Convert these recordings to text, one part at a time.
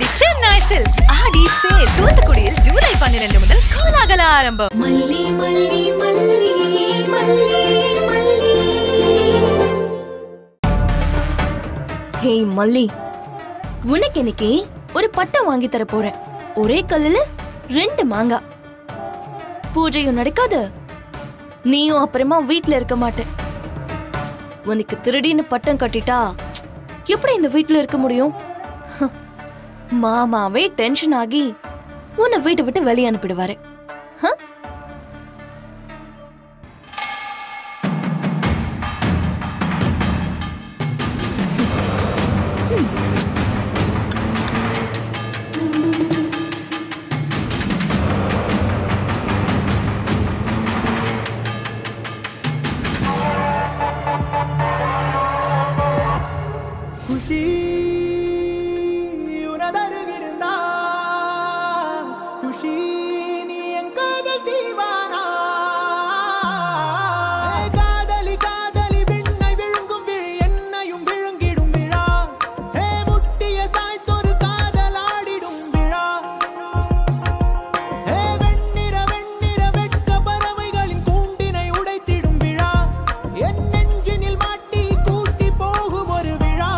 தி Chennai silks ஆடி sale தூத்துக்குடியில் ஜூலை 12 முதல் கோலாகல ஆரம்பம். மல்லி மல்லி மல்லி மல்லி மல்லி. ஹே மல்லி, உனக்கு இன்னைக்கு ஒரு பட்டம் வாங்கி தர போறேன். ஒரே கல்லுல 2 மாங்காய். பூஜையும் நடக்காது, நீயும் அப்புறமா வீட்ல இருக்க மாட்டே. உனக்கு திருடின்னு பட்டம் கட்டிட்டா எப்படி இந்த வீட்ல இருக்க முடியும்? மாமாவே டென்ஷன் ஆகி உன்னை வீட்டை விட்டு வெளியே அனுப்பிடுவாரு. खुशी उनदरुगिरुंदा खुशी नी एंकादल दीवाना कादली कादली विण्णை விழுங்கும் விழி என்னையும் விழுங்கிடும் விழா ஹே முட்டிய சாய்த்தொரு காதலாடிடும் விழா ஹே வெண்ணிற வெண்ணிற வெட்க பறவைகளின் கூண்டினை உடைத்திடும் விழா என் நெஞ்சினில் மாட்டி கூட்டி போகும் ஒரு விழா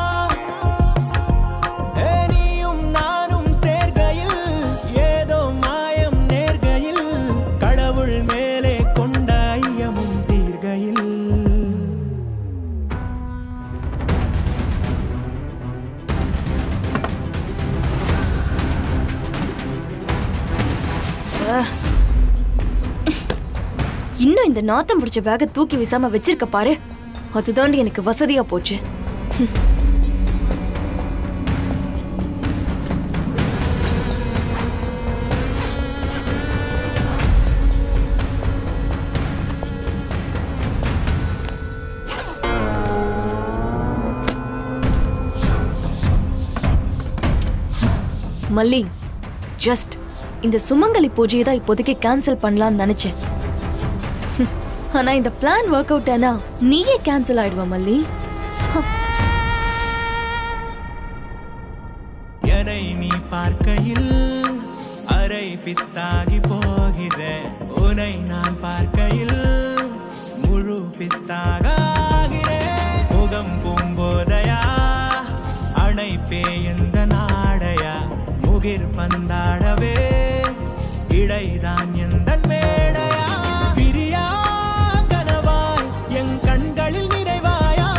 இன்னும் இந்த நாத்தம் பிடிச்ச பேக தூக்கி வீசாம வச்சிருக்க பாரு, அதுதான் எனக்கு வசதியா போச்சு. மல்லி, ஜஸ்ட் இந்த சுமங்கலி பூஜையை தான் இப்போதைக்கு கேன்சல் பண்ணலாம்னு நினைச்சேன். ஆனா இந்த பிளான் ஒர்க் அவுட் ஆனா நீயே கேன்சல் ஆயிடுவ மல்லி. என்னை நீ பார்க்கையில் அரை பித்தாகி போகிறேன், உன்னை நான் பார்க்கையில் முழு பித்தாக ஆகிறேன். முகம் பூம்போதையா அணைப்பே எந்த நாடையா முகிர் பந்தாடவே இடைதான் எந்த மேடையா பிரியா கனவாய் என் கண்களில் நிறைவாயா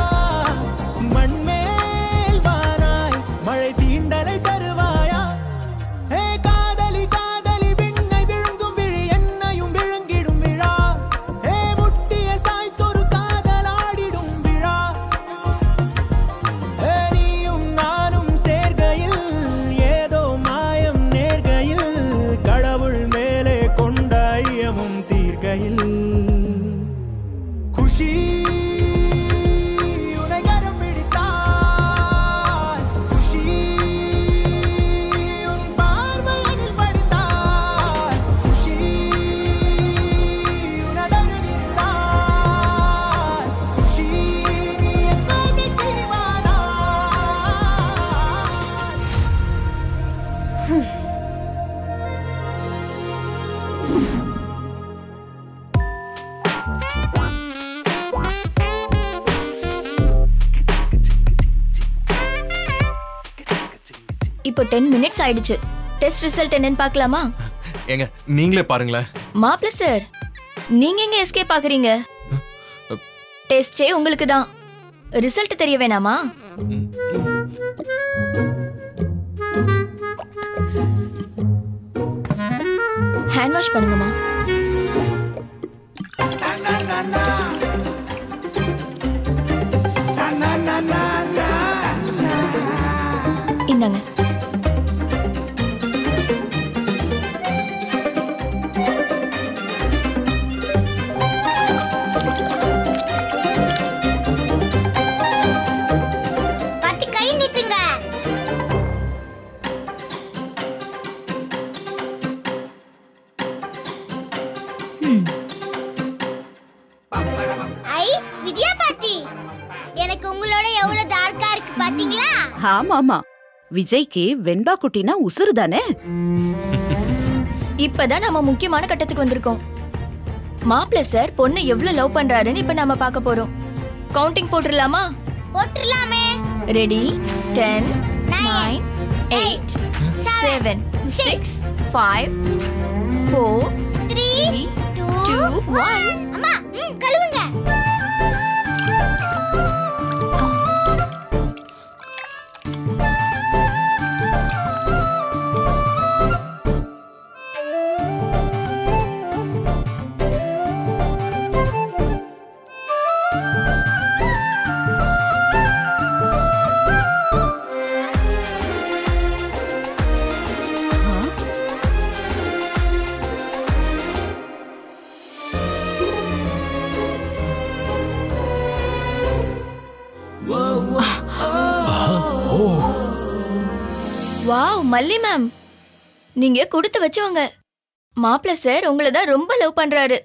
மண்மேல் வானாய் மழை தீண்டலை தருவாயா ஹே காதலி காதலி விண்ணை விழுங்கும் விழி என்னையும் விழுங்கிடும் விழா ஹே முட்டிய சாய்த்தொரு காதலாடிடும் விழா ஹே நீயும் நானும் சேர்கையில் ஏதோ மாயம் நேர்கையில் கடவுள் மேலே கொண்ட ஐயமும் தீர்கையில் खुशी उन्हें गरम पिड़ता खुशी उन पार्वयनिल पड़ता खुशी उन्हें दरुगिरता खुशी नी एंकादल दीवाना. இப்போ 10 மினிட்ஸ் ஆயிடுச்சு. டெஸ்ட் ரிசல்ட் என்னன்னு பார்க்கலாமா? ஏங்க நீங்களே பாருங்களேன். மாப்ள சார், நீங்க எங்க எஸ்கேப் ஆகுறீங்க? டெஸ்டே உங்களுக்கு தான். ரிசல்ட் தெரிய வேணாமா? ஹேண்ட் வாஷ் பண்ணுங்கம்மா. இந்தாங்க. வித்யா பாட்டி, எனக்கு உங்களோட எவ்வளவு டார்க்கா இருக்கு பாத்தீங்களா? ஆமாமா, விஜய்க்கு வெண்பா குட்டினா உசுறு தானே. இப்பதான் நம்ம முக்கியமான கட்டத்துக்கு வந்திருக்கோம். மாப்பிள்ள சார் பொண்ணு எவ்வளவு லவ் பண்றாருன்னு இப்ப நாம பார்க்க போறோம். கவுண்டிங் போட்டுடலாமா? போட்டுடலாமே. ரெடி? 10 9 8 7 6 5 4 3 2 1. அம்மா கழுவுங்க. வாவ் மல்லி மேம், நீங்க கொடுத்து வச்சவங்க. மாப்பிள்ள சார் உங்களை தான் ரொம்ப லவ் பண்றாரு.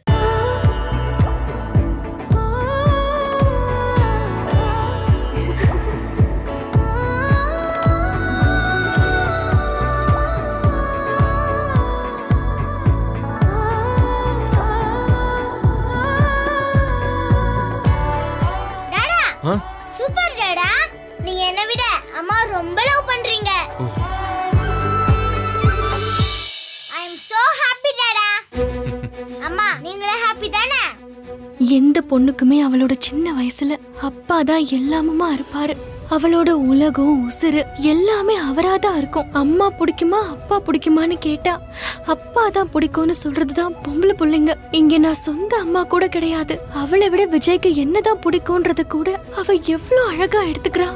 டாடா சூப்பர் டாடா, நீங்க என்ன விட அம்மா ரொம்ப லவ் பண்றீங்க. ஐ அம் சோ ஹாப்பி டாடா. அம்மா நீங்களே ஹாப்பி தானே? எந்த பொண்ணுக்குமே அவளோட சின்ன வயசுல அப்பா தான் எல்லாமுமா இருப்பாரு. அவளோட உலகம் உசுறு எல்லாமே அவராதான் இருக்கும். அம்மா பிடிக்குமா அப்பா பிடிக்குமான்னு கேட்டா அப்பா தான் பிடிக்கும்னு சொல்றதுதான் பொம்பளை பிள்ளைங்க. இங்க நான் சொந்த அம்மா கூட கிடையாது. அவளை விட விஜய்க்கு என்னதான் பிடிக்கும்ன்றது கூட அவ எவ்வளவு அழகா எடுத்துக்கிறா.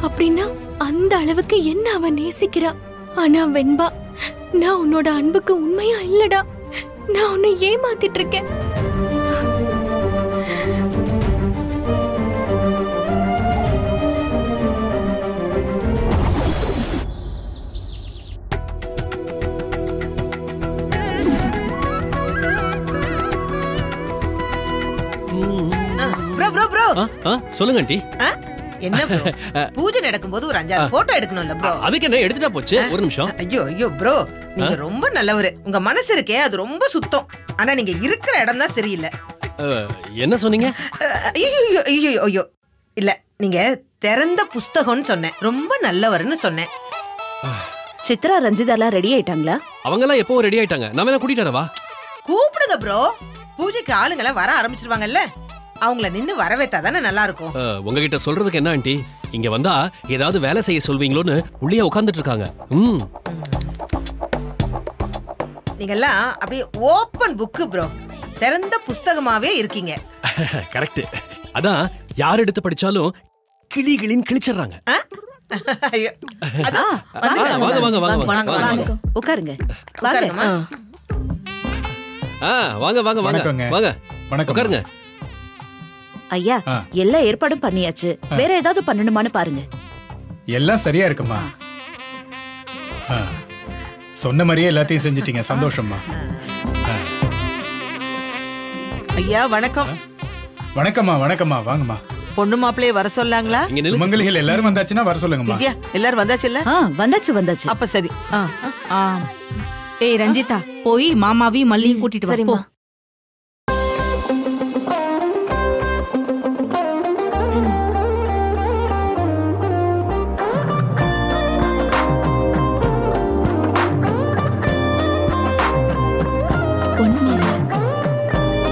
அப்படின்னா அந்த அளவுக்கு என்ன அவ நேசிக்கிறா. ஆனா வெண்பா, நான் உன்னோட அன்புக்கு உண்மையா இல்லடா. நான் உன்னை ஏமாத்திட்டு இருக்கேன். சொல்லுங்க ஆண்டி. என்ன ப்ரோ, பூஜை நடக்கும்போது ஒரு 5-6 போட்டோ எடுக்கணும்ல ப்ரோ. அதுக்கு என்ன எடுத்துட்டா போச்சு, ஒரு நிமிஷம். ஐயோ ப்ரோ, நீங்க ரொம்ப நல்லவரு. உங்க மனசு இருக்கே அது ரொம்ப சுத்தம். ஆனா நீங்க இருக்கிற இடம் தான் சரியில்லை. என்ன சொன்னீங்க? ஐயோ இல்ல, நீங்க திறந்த புஸ்தகம்னு சொன்னேன். ரொம்ப நல்லவர்னு சொன்னேன். சித்ரா ரஞ்சிதாலாம் ரெடி ஆயிட்டாங்களா? அவங்க எல்லாம் எப்போ ரெடி ஆயிட்டாங்க. நான் வேணா கூட்டிட்டு வரவா? கூப்பிடுங்க ப்ரோ. பூஜைக்கு ஆளுங்களை வர ஆரம்பிச்சிருவாங்கல்ல, அவங்கள நின்னு வரவேத்தா தானே நல்லா இருக்கும். உங்ககிட்ட சொல்றதுக்கு என்ன ஆண்டி, இங்க வந்தா ஏதாவது வேலை செய்ய சொல்வீங்களோன்னு உள்ளே உட்கார்ந்துட்டு இருக்காங்க. நீங்கெல்லாம் அப்படியே ஓபன் புக் ப்ரோ, திறந்த புஸ்தகமாவே இருக்கீங்க. கரெக்ட். அதான் யார் எடுத்து படிச்சாலும் கிளிகளின் கிழிச்சிடுறாங்க. வாங்க வாங்க வாங்க வாங்க உட்காருங்க. உட்காருங்கம்மா. வாங்க வாங்க வாங்க வாங்க உட்காருங்க. ஐயா, எல்லா ஏற்பாடும் பண்ணியாச்சு. வேற ஏதாவது பண்ணணுமான்னு பாருங்க. எல்லாம் சரியா இருக்குமா? சொன்ன மாதிரியே எல்லாத்தையும் செஞ்சிட்டீங்க. சந்தோஷமா? ஐயா வணக்கம். வணக்கம்மா. வணக்கம்மா. வாங்கம்மா. பொண்ணு மாப்பிள்ளைய வர சொல்லாங்களா? சுமங்கலிகள் எல்லாரும் வந்தாச்சுன்னா வர சொல்லுங்கம்மா. எல்லாரும் வந்தாச்சுல்ல? வந்தாச்சு. அப்ப சரி. ஏய் ரஞ்சிதா, போய் மாமாவையும் மல்லியும் கூட்டிட்டு வா. போ.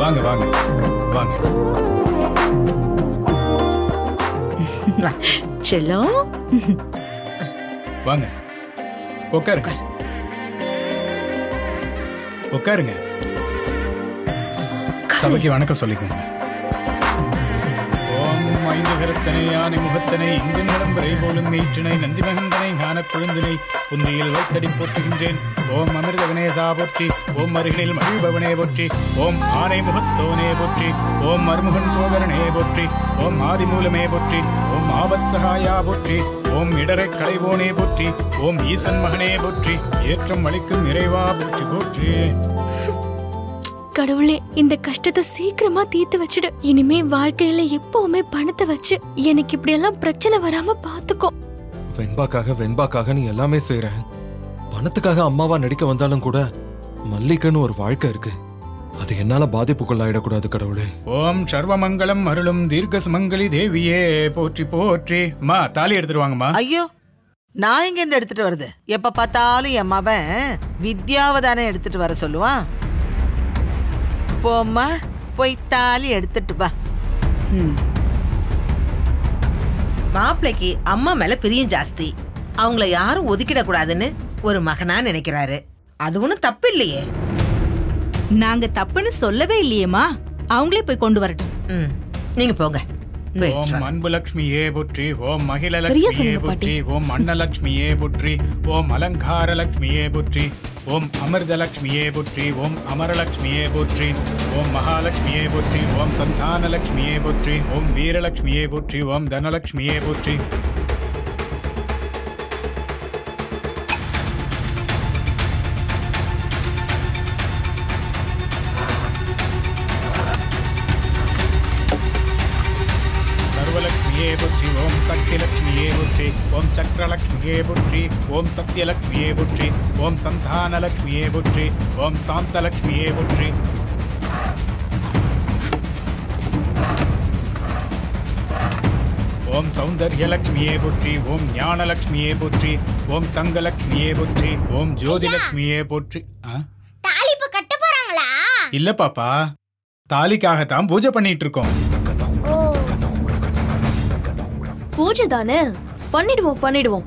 வாங்க வாங்க வாங்க. செல்லம் வாங்க, உட்காருங்க. உட்காருங்க. சபைக்கு வணக்கம் சொல்லிக்கோங்க. ஓம் ஐந்து கரத்தனை யானை முகத்தனை இந்தின் விளம்பரை போலும் ஈற்றினை நந்தி மகந்தனை ஞான கொழுந்தினை புந்தியில் வைத்தடி போற்றுகின்றேன். ஓம் அமிர்த வினேசா போற்றி. ஓம் அருகினில் மகிழ்பவனே போற்றி. ஓம் ஆனை முகத்தோனே போற்றி. ஓம் மருமுகன் சோதரனே போற்றி. ஓம் ஆதிமூலமே போற்றி. ஓம் ஆபத் சகாயா போற்றி. ஓம் இடரை களைவோனே போற்றி. ஓம் ஈசன் மகனே போற்றி. ஏற்றம் அளிக்கும் இறைவா போற்றி போற்றி. கடவுளே, இந்த கஷ்டத்தை சீக்கிரமா தீர்த்து வச்சிடு. இனிமே வாழ்க்கையில எப்பவுமே பணத்தை வச்சு எனக்கு இப்படி எல்லாம் பிரச்சனை வராம பாத்துக்கோ. வெண்பாக்காக நீ எல்லாமே செய்யற. பணத்துக்காக அம்மாவா நடிக்க வந்தாலும் கூட மல்லிகைன்னு ஒரு வாழ்க்கை இருக்கு. அது என்னால பாதிப்புக்குள்ளாயிடக்கூடாது கடவுளே. ஓம் சர்வமங்கலம் அருளும் தீர்க்க சுமங்கலி தேவியே போற்றி போற்றி. அம்மா தாலி எடுத்துட்டு வாங்கம்மா. ஐயோ, நான் எங்க இருந்து எடுத்துட்டு வருது? எப்ப பார்த்தாலும் என் மவன் வித்யாவை தானே எடுத்துட்டு வர சொல்லுவான். போம்மா, போய் தாலி எடுத்துட்டு வா. மாப்பிள்ளைக்கு அம்மா மேல பிரியம் ஜாஸ்தி. அவங்கள யாரும் ஒதுக்கிட கூடாதுன்னு ஒரு மகனா நினைக்கிறாரு. அது ஒண்ணும் தப்பு இல்லையே. நாங்க தப்புன்னு சொல்லவே இல்லையேமா. அவங்களே போய் கொண்டு வரட்டும். நீங்க போங்க. ஓம் அன்புலட்சுமியே புற்றி, ஓம் மகிழலட்சுமியே புற்றி, ஓம் அன்னலட்சுமியே புற்றி, ஓம் அலங்காரலட்சுமியே புற்றி, ஓம் அமிர்தலட்சுமியே புற்றி, ஓம் அமரலட்சுமியே புற்றி, ஓம் மகாலட்சுமியே புற்றி, ஓம் சந்தானலட்சுமியே புற்றி, ஓம் வீரலட்சுமியே புற்றி, ஓம் தனலட்சுமியே புற்றி. புற்றி, ஓம் சக்திலட்சுமியே புற்றி, ஓம் சக்கரலட்சுமியே புற்றி, ஓம் சத்யலட்சுமியே புற்றி, ஓம் சந்தானலட்சுமியே புற்றி, ஓம் சாந்தலட்சுமியே புற்றி. ஓம் சௌந்தர்யலட்சுமியே புற்றி, ஓம் ஞானலட்சுமியே புற்றி, ஓம் தங்கலட்சுமியே புற்றி, ஓம் ஜோதிலட்சுமியே புற்றி. தாலி இப்ப கட்ட போறாங்களா? இல்ல பாப்பா, தாலிக்காகத்தான் பூஜை பண்ணிட்டு இருக்கோம். பூஜை தானே, பண்ணிடுவோம்.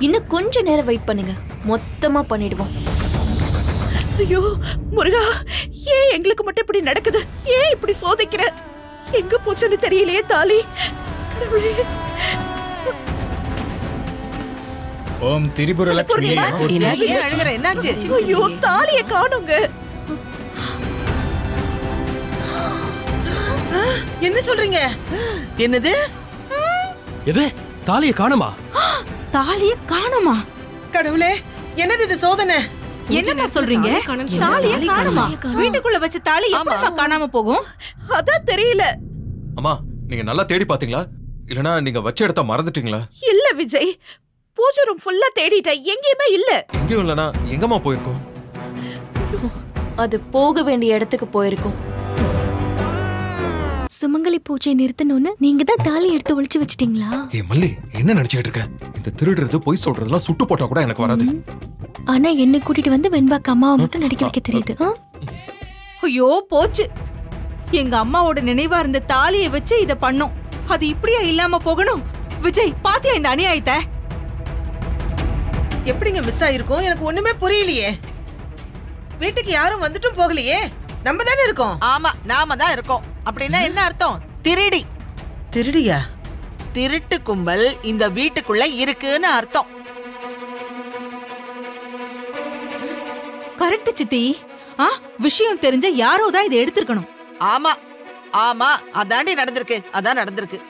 இன்னும் கொஞ்ச நேரம் வெயிட் பண்ணுங்க, மொத்தமா பண்ணிடுவோம். ஐயோ முருகா, ஏன் எங்களுக்கு மட்டும் இப்படி நடக்குது? ஏன் இப்படி சோதிக்கிற? எங்க போச்சுன்னு தெரியலையே தாலி. கடவுளே. ஓம் திரிபுரலட்சுமியே புற்றி. என்னாச்சு? ஐயோ, தாலியை காணுங்க. என்ன சொல்றீங்க? என்னது? எது? தாலியை காணுமா? தாலியை காணுமா? கடவுளே, என்னது இது சோதனை? என்னமா சொல்றீங்க? தாலியை காணுமா? வீட்டுக்குள்ள வச்ச தாலி எப்படிமா காணாம போகும்? அதான் தெரியல. அம்மா, நீங்க நல்லா தேடி பாத்தீங்களா? இல்லனா நீங்க வச்ச இடத்த மறந்துட்டீங்களா? இல்ல விஜய், பூஜை ரூம் ஃபுல்லா தேடிட்டேன், எங்கேயுமே இல்ல. எங்கேயும் இல்லனா எங்கம்மா போயிருக்கோம்? அது போக வேண்டிய இடத்துக்கு போயிருக்கோம். சுமங்கலி பூஜை நிறுத்தணும்னு நீங்க தான் தாலி எடுத்து ஒளிச்சு வச்சிட்டீங்களா? ஏய் மல்லி, என்ன நினைச்சிட்டு இருக்க? இந்த திருடுறது பொய் சொல்றதெல்லாம் சுட்டு போட்டா கூட எனக்கு வராது. ஆனா என்ன கூட்டிட்டு வந்து வெண்பாக்கு அம்மாவை மட்டும் நடிக்க வைக்க தெரியுது. ஐயோ போச்சு, எங்க அம்மாவோட நினைவா இருந்த தாலியை வச்சு இத பண்ணோம். அது இப்படியா இல்லாம போகணும்? விஜய், பாத்தியா இந்த அநியாயத்தை? எப்படிங்க மிஸ் ஆயிருக்கும்? எனக்கு ஒண்ணுமே புரியலையே. வீட்டுக்கு யாரும் வந்துட்டும் போகலையே, நம்ம தானே இருக்கோம். ஆமா, நாம தான் இருக்கோம். அப்படின்னா என்ன அர்த்தம்? திருடி. திருடியா? திருட்டு கும்பல் இந்த வீட்டுக்குள்ள இருக்குன்னு அர்த்தம். கரெக்ட் சித்தி. விஷயம் தெரிஞ்ச யாரோ தான் இதை எடுத்திருக்கணும். ஆமா ஆமா, அதாண்டி நடந்திருக்கு. அதான் நடந்திருக்கு.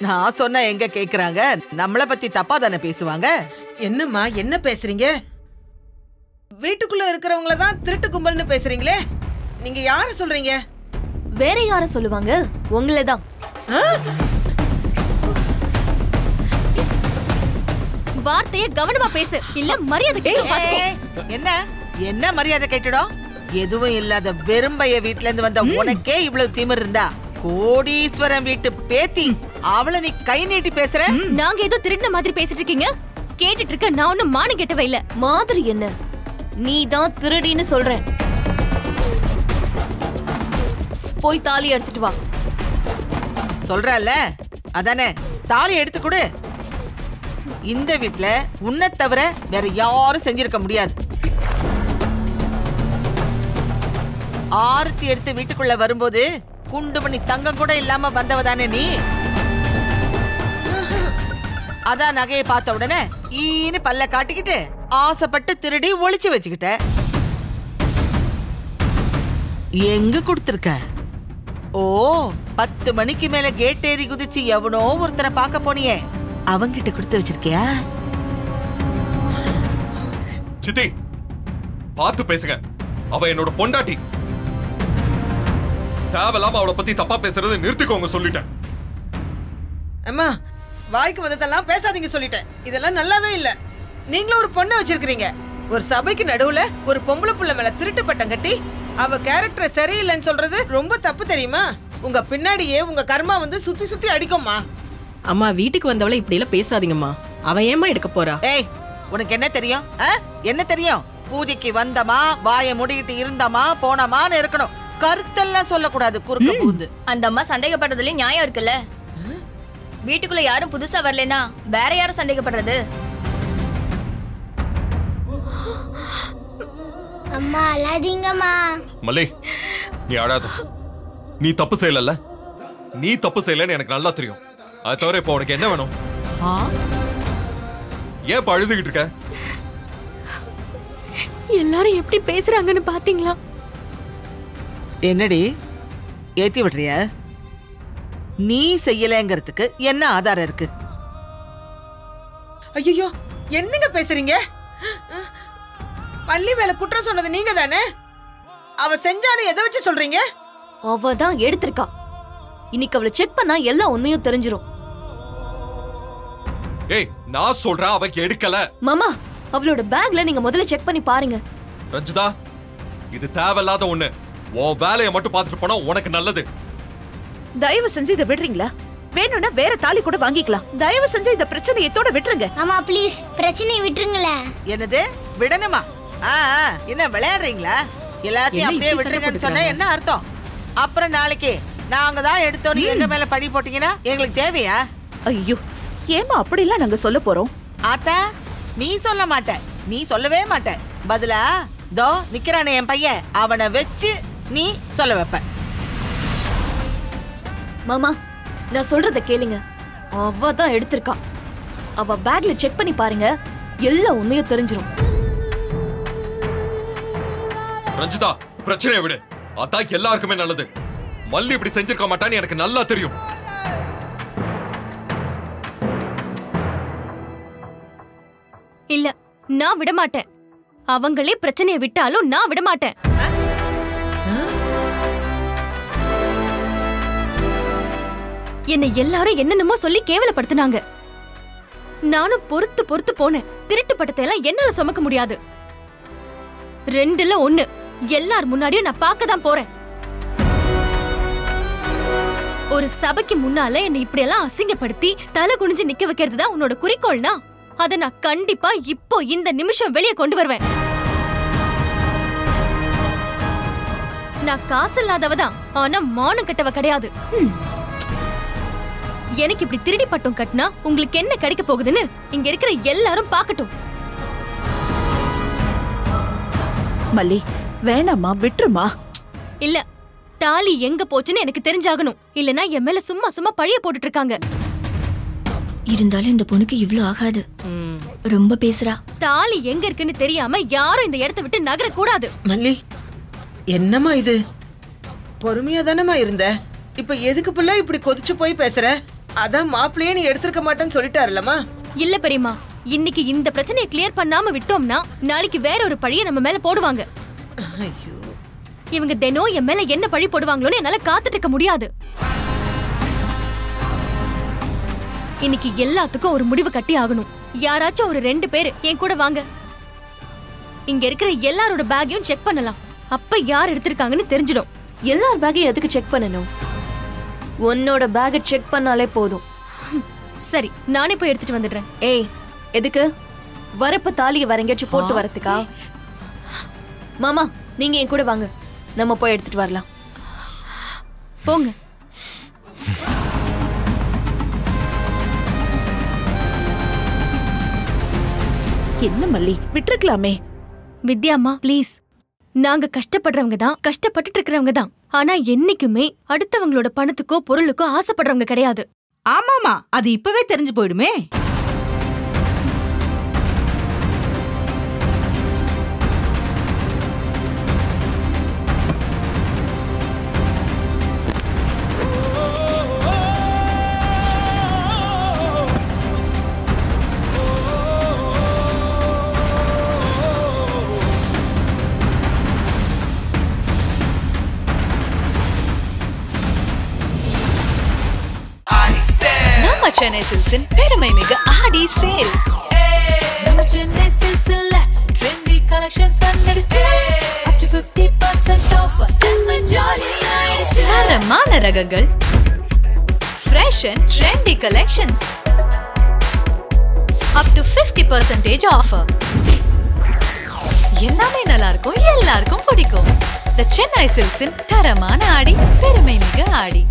நான் சொன்ன எங்க கேக்குறாங்க? நம்மள பத்தி தப்பா தானே பேசுவாங்க. என்னம்மா, என்ன பேசுறீங்க? வீட்டுக்குள்ள இருக்கிறவங்கள தான் திருட்டு கும்பல்னு பேசுறீங்களே, நீங்க யார சொல்றீங்க? வேற யார சொல்லுவாங்க? உங்களே தான். வார்த்தைய கவனமா பேசு, இல்ல மரியாதை கேட்டு. என்ன என்ன மரியாதை கேட்டுடும்? எதுவும் இல்லாத வெறும்பைய வீட்ல இருந்து வந்த உனக்கே இவ்வளவு திமிர் இருந்தா, கோடீஸ்வரன் வீட்டு பேத்தி அவளை நீ கை நீட்டி பேசுற? நாங்க ஏதோ திருடின மாதிரி பேசிட்டு இருக்கீங்க. கேட்டுட்டு இருக்க நான் ஒன்னும் மானம் கெட்டவ இல்ல. மாதிரி என்ன, நீ தான் திருடின்னு சொல்றேன். போய் தாலி எடுத்துட்டு வா. சொல்றல்ல, அதானே, தாலி எடுத்து கொடு. இந்த வீட்ல உன்னை தவிர வேற யாரும் செஞ்சிருக்க முடியாது. ஆரத்தி எடுத்து வீட்டுக்குள்ள வரும்போது குண்டு பண்ணி தங்கம் கூட இல்லாம வந்தவதானே நீ. அதான் நகையை பார்த்த உடனே ஈன்னு பல்ல காட்டிக்கிட்டு ஆசைப்பட்டு திருடி ஒளிச்சு வச்சுக்கிட்ட. எங்க கொடுத்திருக்க? ஓ, 10 மணிக்கு மேல கேட் ஏறி குதிச்சு எவனோ ஒருத்தரை பார்க்க போனியே, அவங்கிட்ட கொடுத்து வச்சிருக்கியா? சித்தி, பார்த்து பேசுங்க. அவ என்னோட பொண்டாட்டி. தேவையில்லாம அவளை பத்தி தப்பா பேசுறது நிறுத்திக்கோங்க சொல்லிட்டேன். அம்மா வாய்க்கு வந்ததெல்லாம் பேசாதீங்க சொல்லிட்டேன். இதெல்லாம் நல்லாவே இல்ல. நீங்களும் ஒரு பொண்ணை வச்சிருக்கீங்க. ஒரு சபைக்கு நடுவுல ஒரு பொம்பளை புள்ள மேல திருட்டு பட்டம் கட்டி அவ கேரக்டர் சரியில்லைன்னு சொல்றது ரொம்ப தப்பு தெரியுமா? உங்க பின்னாடியே உங்க கர்மா வந்து சுத்தி சுத்தி அடிக்கும்மா. அம்மா வீட்டுக்கு வந்தவளை இப்படி எல்லாம் பேசாதீங்கம்மா. அவ ஏமா எடுக்க போறா? ஏய் உனக்கு என்ன தெரியும்? என்ன தெரியும்? பூஜைக்கு வந்தமா வாயை மூடிக்கிட்டு இருந்தமா போனமான்னு இருக்கணும். கருத்தெல்லாம் சொல்லக்கூடாது குறுக்க பூந்து. அந்த அம்மா சந்தேகப்படுறதுலயும் நியாயம் இருக்குல்ல. வீட்டுக்குள்ள யாரும் புதுசா வரலனா வேற யாரும் சந்தேகப்படுறது? அம்மா அழாதீங்கம்மா. மல்லி நீ அழாத. நீ தப்பு செய்யல. நீ தப்பு செய்யலன்னு எனக்கு நல்லா தெரியும். அது தவிர இப்ப உனக்கு என்ன வேணும்? ஏன் இப்ப அழுதுகிட்டு இருக்க? எல்லாரும் எப்படி பேசுறாங்கன்னு பாத்தீங்களா? என்னடி ஏத்தி விடுறிய? நீ செய்யலங்கிறதுக்கு என்ன ஆதாரம் இருக்கு? ஐயோ என்னங்க பேசுறீங்க? பள்ளி மேல குற்றம் சொன்னது நீங்க தானே? அவ செஞ்சானு எதை வச்சு சொல்றீங்க? அவ தான் எடுத்திருக்கா. இன்னைக்கு அவளை செக் பண்ணா எல்லா உண்மையும் தெரிஞ்சிரும். ஏய் நான் சொல்றேன் அவ எடுக்கல. மாமா அவளோட பேக்ல நீங்க முதல்ல செக் பண்ணி பாருங்க. ரஞ்சிதா இது தேவையில்லாத ஒண்ணு. உன் வேலையை மட்டும் பார்த்துட்டு போனா உனக்கு நல்லது. தயவு செஞ்சு இதை விடுறீங்களா? வேணும்னா வேற தாலி கூட வாங்கிக்கலாம். தயவு செஞ்சு இந்த பிரச்சனையத்தோட விட்டுருங்க. அம்மா ப்ளீஸ் பிரச்சனையை விட்டுருங்களே. என்னது விடணுமா? என்ன விளையாடுறீங்களா? எல்லாத்தையும் அப்படியே விட்டுருங்கன்னு சொன்னா என்ன அர்த்தம்? அப்புறம் நாளைக்கு நாங்க தான் எடுத்தோம் எங்க மேல பழி போட்டீங்கன்னா எங்களுக்கு தேவையா? ஐயோ ஏமா அப்படிலாம் நாங்க சொல்ல போறோம்? ஆத்தா நீ சொல்ல மாட்ட. நீ சொல்லவே மாட்ட. பதிலா தோ நிக்கிறானே என் பையன் அவனை வச்சு நீ சொல்ல வைப்ப. மாமா நான் சொல்றத கேளுங்க. அவ தான் எடுத்திருக்கா. அவ பேக்ல செக் பண்ணி பாருங்க. எல்லா உண்மையும் தெரிஞ்சிரும். ரஞ்சிதா பிரச்சனையை விடு. அதான் எல்லாருக்குமே நல்லது. மல்லி இப்படி செஞ்சிருக்க மாட்டான்னு எனக்கு நல்லா தெரியும். இல்ல நான் விட மாட்டேன். அவங்களே பிரச்சனையை விட்டாலும் நான் விட மாட்டேன். என்னை எல்லாரும் என்னென்னமோ சொல்லி கேவலப்படுத்தினாங்க. நானும் பொறுத்து பொறுத்து போனேன். திருட்டு பட்டத்தை எல்லாம் என்னால சுமக்க முடியாது. 2ல 1 எல்லார் முன்னாடியும் நான் பார்க்க தான் போறேன். ஒரு சபைக்கு முன்னால என்னை இப்படி எல்லாம் அசிங்கப்படுத்தி தலை குனிஞ்சு நிக்க வைக்கிறது தான் உன்னோட குறிக்கோள்னா அதை நான் கண்டிப்பா இப்போ இந்த நிமிஷம் வெளியே கொண்டு வருவேன். நான் காசு இல்லாதவதான், ஆனா மானம் கட்டவ கிடையாது. எனக்கு இப்படி திருடி பட்டம் கட்டினா உங்களுக்கு என்ன கிடைக்க போகுதுன்னு இங்க இருக்கிற எல்லாரும் பார்க்கட்டும். மல்லி வேணாமா விட்டுருமா? இல்ல தாலி எங்க போச்சுன்னு எனக்கு தெரிஞ்சாகணும். இல்லனா என் மேல சும்மா சும்மா பழிய போட்டுட்டு இருக்காங்க. இருந்தாலும் இந்த பொண்ணுக்கு இவ்ளோ ஆகாது. ரொம்ப பேசுறா. தாலி எங்க இருக்குன்னு தெரியாம யாரும் இந்த இடத்தை விட்டு நகர கூடாது. மல்லி என்னமா இது? பொறுமையா தானமா இருந்த. இப்ப எதுக்கு புள்ள இப்படி கொதிச்சு போய் பேசுற? அதான் மாப்பிள்ளையே நீ எடுத்துக்க மாட்டேன்னு சொல்லிட்டாருலமா. இல்ல பெரியம்மா, இன்னைக்கு இந்த பிரச்சனையை கிளியர் பண்ணாம விட்டோம்னா நாளைக்கு வேற ஒரு பழிய நம்ம மேல போடுவாங்க. இவங்க தினம் என் மேல என்ன பழி போடுவாங்களோன்னு என்னால காத்துட்டு இருக்க முடியாது. இன்னைக்கு எல்லாத்துக்கும் ஒரு முடிவு கட்டி ஆகணும். யாராச்சும் ஒரு 2 பேர் என் கூட வாங்க. இங்க இருக்கிற எல்லாரோட பேக்கையும் செக் பண்ணலாம். அப்ப யார் எடுத்திருக்காங்கன்னு தெரிஞ்சிடும். எல்லார் பேக்கையும் எதுக்கு செக் பண்ணணும்? உன்னோட பேக்கை செக் பண்ணாலே போதும். சரி நானே போய் எடுத்துட்டு வந்துடுறேன். ஏய் எதுக்கு? வரப்ப தாலியை வேற எங்கேயாச்சும் போட்டு வரதுக்கா? மாமா நீங்க என் கூட வாங்க, நம்ம போய் எடுத்துட்டு வரலாம். போங்க. என்ன மல்லி விட்டுருக்கலாமே. வித்யாம்மா ப்ளீஸ், நாங்க கஷ்டப்படுறவங்க தான், கஷ்டப்பட்டுட்டு இருக்கிறவங்க தான். ஆனா என்னைக்குமே அடுத்தவங்களோட பணத்துக்கோ பொருளுக்கோ ஆசைப்படுறவங்க கிடையாது. ஆமாமா, அது இப்பவே தெரிஞ்சு போயிடுமே. சென்னை சில்க்ஸின் பெருமை மிகு ஆடி சேல். நம்ம சென்னை சில்க்ஸ்ல ட்ரெண்டி கலெக்ஷன்ஸ் வந்துடுச்சு. up to 50% off. செம்ம ஜாலி ஆயிடுச்சு. தரமான ரகங்கள், fresh and trendy collections, up to 50% offer. எல்லாமே நல்லா இருக்கும், எல்லாருக்கும் பிடிக்கும். The சென்னை சில்க்ஸின் தரமான ஆடி, பெருமை மிகு ஆடி.